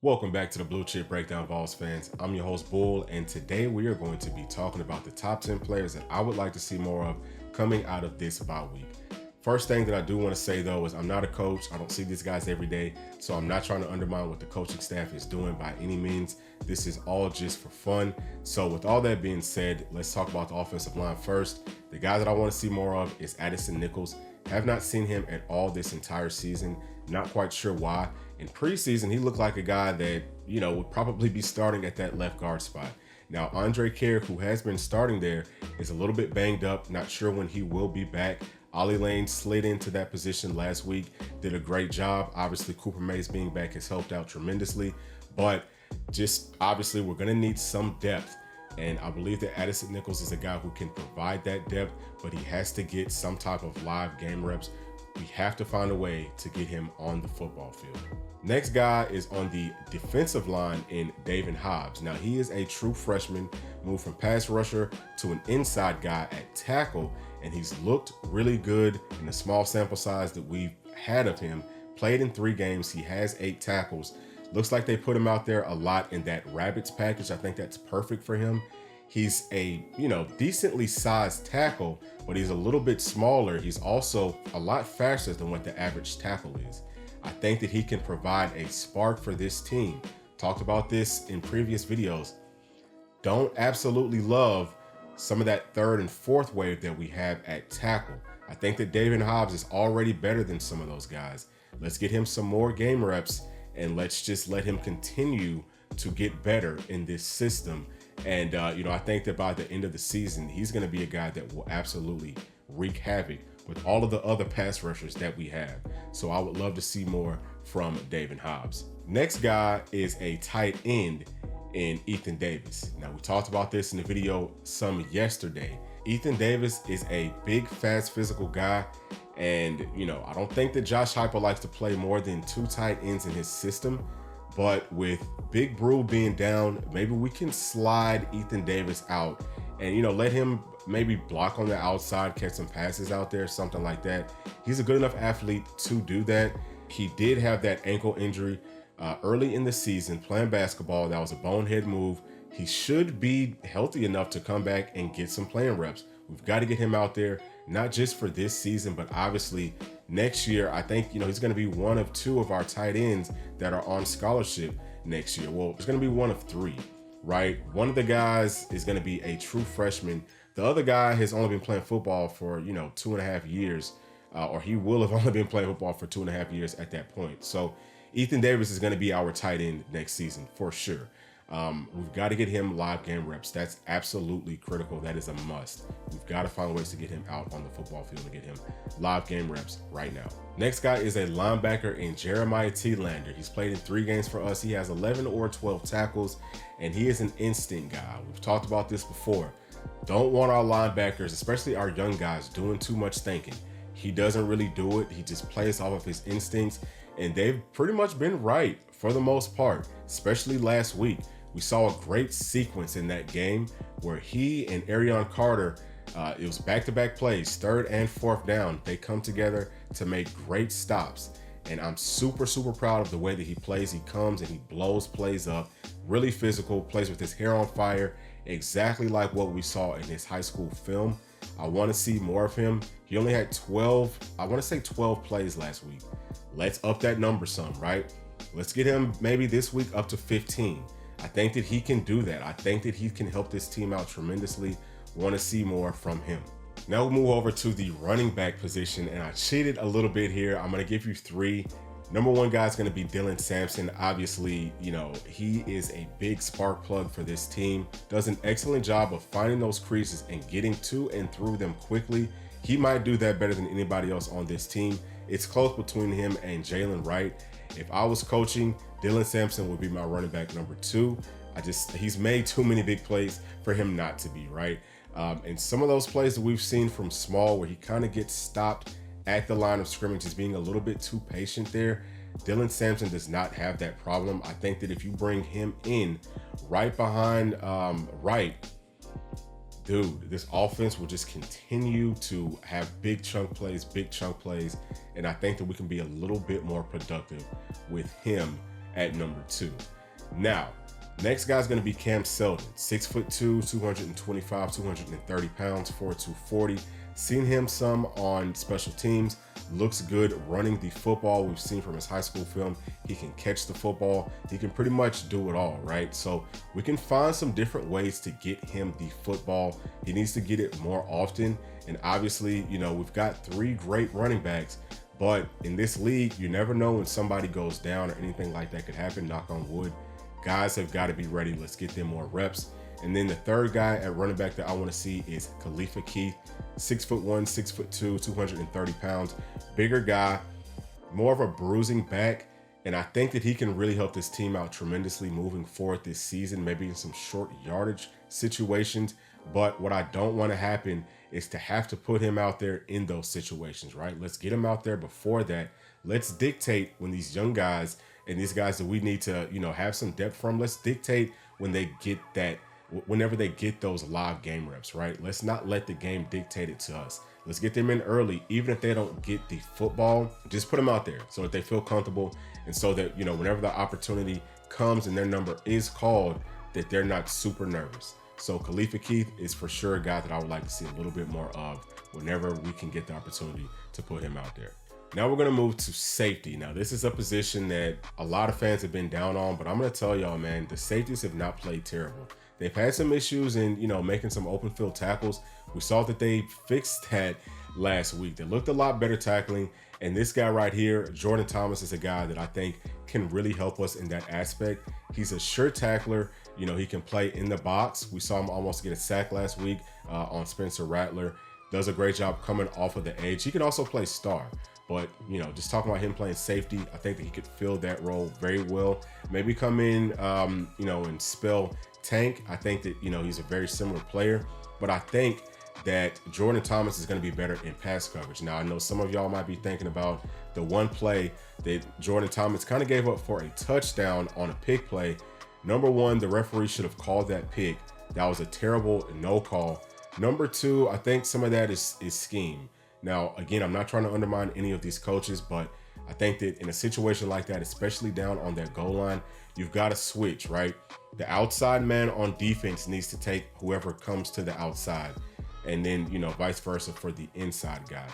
Welcome back to the Blue Chip Breakdown, Vols fans. I'm your host, Bull, and today we are going to be talking about the top 10 players that I would like to see more of coming out of this bye week. First thing that I do want to say, though, is I'm not a coach. I don't see these guys every day, so I'm not trying to undermine what the coaching staff is doing by any means. This is all just for fun. So with all that being said, let's talk about the offensive line first. The guy that I want to see more of is Addison Nichols. Have not seen him at all this entire season. Not quite sure why. In preseason, he looked like a guy that, would probably be starting at that left guard spot. Now, Andre Carrick, who has been starting there, is a little bit banged up. Not sure when he will be back. Ollie Lane slid into that position last week, did a great job. Obviously, Cooper Mays being back has helped out tremendously. But just obviously, we're going to need some depth. And I believe that Addison Nichols is a guy who can provide that depth, but he has to get some type of live game reps. We have to find a way to get him on the football field. Next guy is on the defensive line in David Hobbs. Now, he is a true freshman, moved from pass rusher to an inside guy at tackle, and he's looked really good in the small sample size that we've had of him. Played in 3 games. He has 8 tackles. Looks like they put him out there a lot in that Rabbits package. I think that's perfect for him. He's a, decently sized tackle, but he's a little bit smaller. He's also a lot faster than what the average tackle is. I think that he can provide a spark for this team. Talked about this in previous videos. Don't absolutely love some of that 3rd and 4th wave that we have at tackle. I think that David Hobbs is already better than some of those guys. Let's get him some more game reps and let's just let him continue to get better in this system. And, I think that by the end of the season, he's going to be a guy that will absolutely wreak havoc with all of the other pass rushers that we have. So I would love to see more from David Hobbs. Next guy is a tight end in Ethan Davis. Now, we talked about this in the video some yesterday. Ethan Davis is a big, fast, physical guy. And, I don't think that Josh Heupel likes to play more than 2 tight ends in his system. But with Big Brew being down, maybe we can slide Ethan Davis out and, let him maybe block on the outside, catch some passes out there, something like that. He's a good enough athlete to do that. He did have that ankle injury early in the season playing basketball. That was a bonehead move. He should be healthy enough to come back and get some playing reps. We've got to get him out there, not just for this season, but obviously next year. I think, he's going to be one of 2 of our tight ends that are on scholarship next year. Well, it's going to be one of 3, right? One of the guys is going to be a true freshman. The other guy has only been playing football for, 2.5 years, or he will have only been playing football for 2.5 years at that point. So Ethan Davis is going to be our tight end next season for sure. We've got to get him live game reps. That's absolutely critical. That is a must. We've got to find ways to get him out on the football field and get him live game reps right now. Next guy is a linebacker in Jeremiah T-Lander. He's played in 3 games for us. He has 11 or 12 tackles, and he is an instinct guy. We've talked about this before. Don't want our linebackers, especially our young guys, doing too much thinking. He doesn't really do it. He just plays off of his instincts, and they've pretty much been right for the most part, especially last week. We saw a great sequence in that game where he and Arion Carter, it was back-to-back plays, 3rd and 4th down. They come together to make great stops. And I'm super, super proud of the way that he plays. He comes and he blows plays up, really physical, plays with his hair on fire, exactly like what we saw in his high school film. I want to see more of him. He only had 12 plays last week. Let's up that number some, right? Let's get him maybe this week up to 15. I think that he can do that. I think that he can help this team out tremendously. Want to see more from him. Now we'll move over to the running back position, and I cheated a little bit here. I'm going to give you 3. Number 1 guy is going to be Dylan Sampson. Obviously, he is a big spark plug for this team. Does an excellent job of finding those creases and getting to and through them quickly. He might do that better than anybody else on this team. It's close between him and Jalen Wright. If I was coaching, Dylan Sampson would be my running back number 2. He's made too many big plays for him not to be, right? And some of those plays that we've seen from Small where he kind of gets stopped at the line of scrimmage, just being a little bit too patient there. Dylan Sampson does not have that problem. I think that if you bring him in right behind Wright, dude, this offense will just continue to have big chunk plays. And I think that we can be a little bit more productive with him at number 2. Now, next guy's going to be Seldon, 6'2", 225, 230 pounds, 4'2", 240. Seen him some on special teams. Looks good running the football. We've seen from his high school film, he can catch the football. He can pretty much do it all, right? So we can find some different ways to get him the football. He needs to get it more often. And obviously, we've got 3 great running backs, but in this league, you never know when somebody goes down or anything like that could happen, knock on wood. Guys have got to be ready. Let's get them more reps. And then the third guy at running back that I want to see is Khalifa Keith, 6'1", 6'2", 230 pounds, bigger guy, more of a bruising back. And I think that he can really help this team out tremendously moving forward this season, maybe in some short yardage situations. But what I don't want to happen is to have to put him out there in those situations, right? Let's get him out there before that. Let's dictate when these young guys and these guys that we need to, have some depth from, let's dictate when they get that, whenever they get those live game reps, right? Let's not let the game dictate it to us. Let's get them in early. Even if they don't get the football, just put them out there so that they feel comfortable and so that, whenever the opportunity comes and their number is called, that they're not super nervous. So Khalifa Keith is for sure a guy that I would like to see a little bit more of whenever we can get the opportunity to put him out there. Now we're going to move to safety. Now this is a position that a lot of fans have been down on, but I'm going to tell y'all, man, the safeties have not played terrible. They've had some issues in, making some open field tackles. We saw that they fixed that last week. They looked a lot better tackling. And this guy right here, Jordan Thomas, is a guy that I think can really help us in that aspect. He's a sure tackler. He can play in the box. We saw him almost get a sack last week on Spencer Rattler. Does a great job coming off of the edge. He can also play star. But, just talking about him playing safety, I think that he could fill that role very well. Maybe come in, and spell tank. I think that, he's a very similar player. But I think that Jordan Thomas is going to be better in pass coverage. Now, I know some of y'all might be thinking about the one play that Jordan Thomas kind of gave up for a touchdown on a pick play. Number one, the referee should have called that pick. That was a terrible no call. Number two, I think some of that is scheme. Now, again, I'm not trying to undermine any of these coaches, but I think that in a situation like that, especially down on that goal line, you've got to switch, right? The outside man on defense needs to take whoever comes to the outside, and then, vice versa for the inside guy.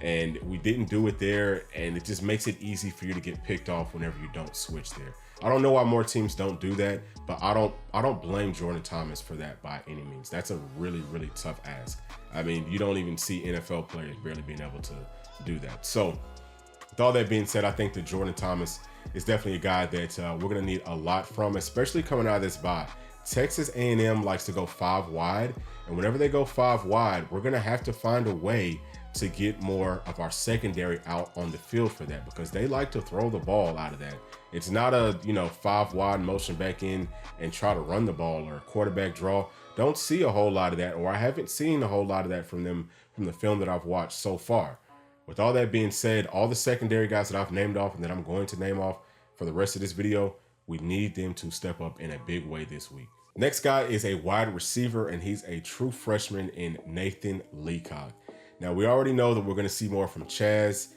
And we didn't do it there, and it just makes it easy for you to get picked off whenever you don't switch there. I don't know why more teams don't do that, but I don't blame Jordan Thomas for that by any means. That's a really, really tough ask. I mean, you don't even see NFL players barely being able to do that. So with all that being said, I think that Jordan Thomas is definitely a guy that we're going to need a lot from, especially coming out of this bye. Texas A&M likes to go 5 wide, and whenever they go 5 wide, we're going to have to find a way to get more of our secondary out on the field for that, because they like to throw the ball out of that. It's not a 5 wide motion back in and try to run the ball or a quarterback draw. Don't see a whole lot of that, or I haven't seen a whole lot of that from them from the film that I've watched so far. With all that being said, all the secondary guys that I've named off and that I'm going to name off for the rest of this video, we need them to step up in a big way this week. Next guy is a wide receiver, and he's a true freshman in Nathan Leacock. Now, we already know that we're going to see more from Chaz,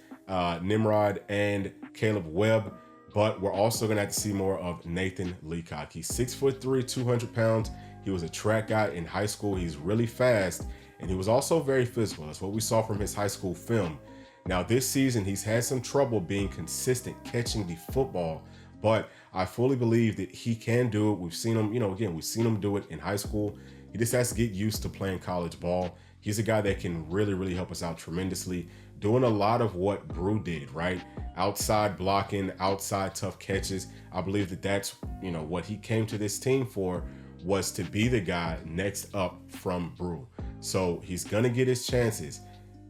Nimrod, and Caleb Webb, but we're also going to have to see more of Nathan Leacock. He's 6'3", 200 pounds. He was a track guy in high school. He's really fast, and he was also very physical. That's what we saw from his high school film. Now, this season, he's had some trouble being consistent catching the football, but I fully believe that he can do it. We've seen him, we've seen him do it in high school. He just has to get used to playing college ball. He's a guy that can really, really help us out tremendously, doing a lot of what Brew did, right? Outside blocking, outside tough catches. I believe that that's, what he came to this team for, was to be the guy next up from Brew. So he's going to get his chances.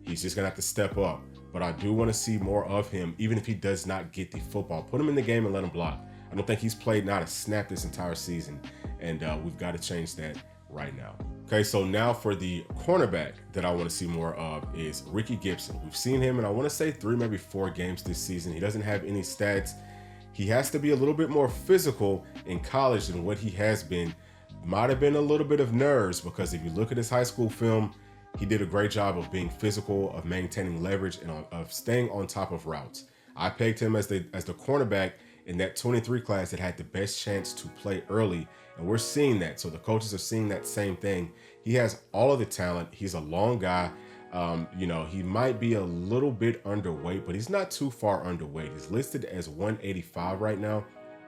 He's just going to have to step up. But I do want to see more of him, even if he does not get the football. Put him in the game and let him block. I don't think he's played not a snap this entire season, and we've got to change that right now. Okay, so now for the cornerback that I want to see more of is Ricky Gibson. We've seen him in, I want to say 3, maybe 4 games this season. He doesn't have any stats. He has to be a little bit more physical in college than what he has been. Might have been a little bit of nerves, because if you look at his high school film, he did a great job of being physical, of maintaining leverage, and of staying on top of routes. I pegged him as the cornerback in that 23 class that had the best chance to play early. And we're seeing that. So the coaches are seeing that same thing. He has all of the talent. He's a long guy. He might be a little bit underweight, but he's not too far underweight. He's listed as 185 right now.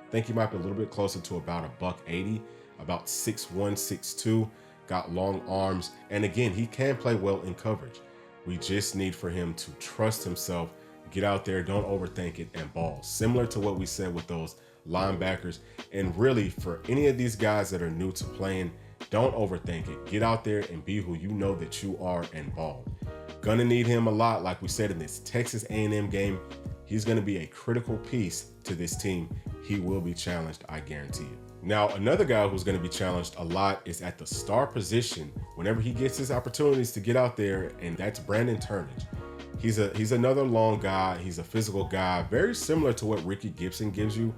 I think he might be a little bit closer to about a $180, about 6'1", 6'2", got long arms. And again, he can play well in coverage. We just need for him to trust himself, get out there, don't overthink it, and ball. Similar to what we said with those linebackers. And really, for any of these guys that are new to playing, don't overthink it. Get out there and be who you know that you are and ball. Gonna need him a lot, like we said in this Texas A&M game. He's gonna be a critical piece to this team. He will be challenged, I guarantee it. Now, another guy who's going to be challenged a lot is at the star position whenever he gets his opportunities to get out there, and that's Brandon Turnage. He's another long guy. He's a physical guy, very similar to what Ricky Gibson gives you.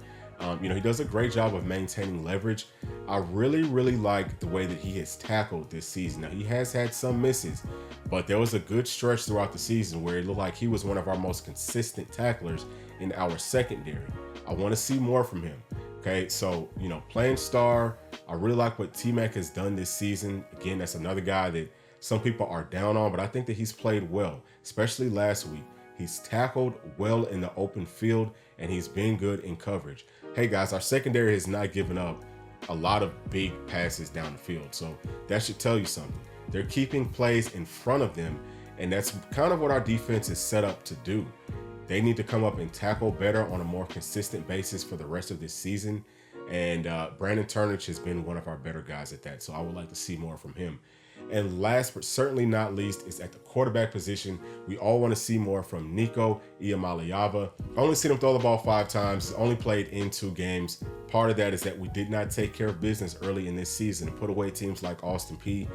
He does a great job of maintaining leverage. I really, really like the way that he has tackled this season. Now, he has had some misses, but there was a good stretch throughout the season where it looked like he was one of our most consistent tacklers in our secondary. I want to see more from him. Okay, so, playing star, I really like what T-Mac has done this season. Again, that's another guy that some people are down on, but I think that he's played well, especially last week. He's tackled well in the open field, and he's been good in coverage. Hey, guys, our secondary has not given up a lot of big passes down the field, so that should tell you something. They're keeping plays in front of them, and that's kind of what our defense is set up to do. They need to come up and tackle better on a more consistent basis for the rest of this season. And Brandon Turnage has been one of our better guys at that. So I would like to see more from him. And last but certainly not least is at the quarterback position. We all want to see more from Nico Iamaleava. I only seen him throw the ball 5 times. He's only played in 2 games. Part of that is that we did not take care of business early in this season and put away teams like Austin Peay.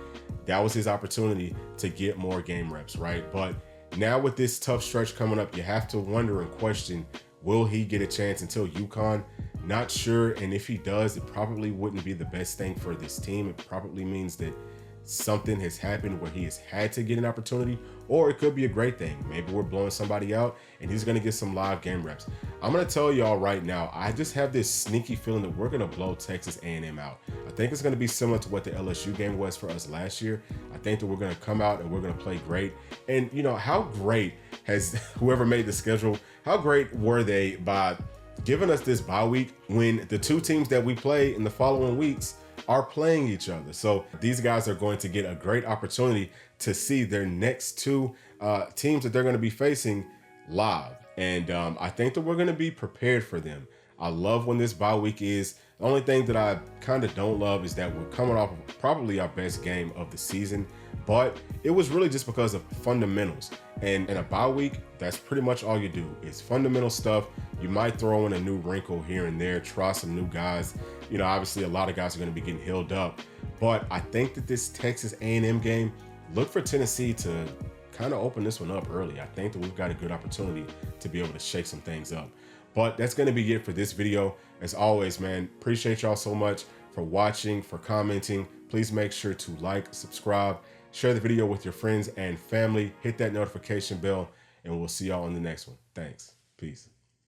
That was his opportunity to get more game reps, right? But now with this tough stretch coming up, you have to wonder and question, will he get a chance until UConn? Not sure, and if he does, it probably wouldn't be the best thing for this team. It probably means that something has happened where he has had to get an opportunity, or it could be a great thing. Maybe we're blowing somebody out and he's going to get some live game reps. I'm going to tell y'all right now, I just have this sneaky feeling that we're going to blow Texas A&M out. I think it's going to be similar to what the LSU game was for us last year. I think that we're going to come out and we're going to play great. And how great has whoever made the schedule, how great were they by giving us this bye week when the 2 teams that we play in the following weeks are playing each other? So these guys are going to get a great opportunity to see their next 2 teams that they're going to be facing live. And I think that we're going to be prepared for them. I love when this bye week is. The only thing that I kind of don't love is that we're coming off of probably our best game of the season, but it was really just because of fundamentals. And in a bye week, that's pretty much all you do is fundamental stuff. You might throw in a new wrinkle here and there, try some new guys. Obviously a lot of guys are going to be getting healed up, but I think that this Texas A&M game, look for Tennessee to kind of open this one up early. I think that we've got a good opportunity to be able to shake some things up. But that's going to be it for this video. As always, man, appreciate y'all so much for watching, for commenting. Please make sure to like, subscribe, share the video with your friends and family, hit that notification bell, and we'll see y'all on the next one. Thanks. Peace.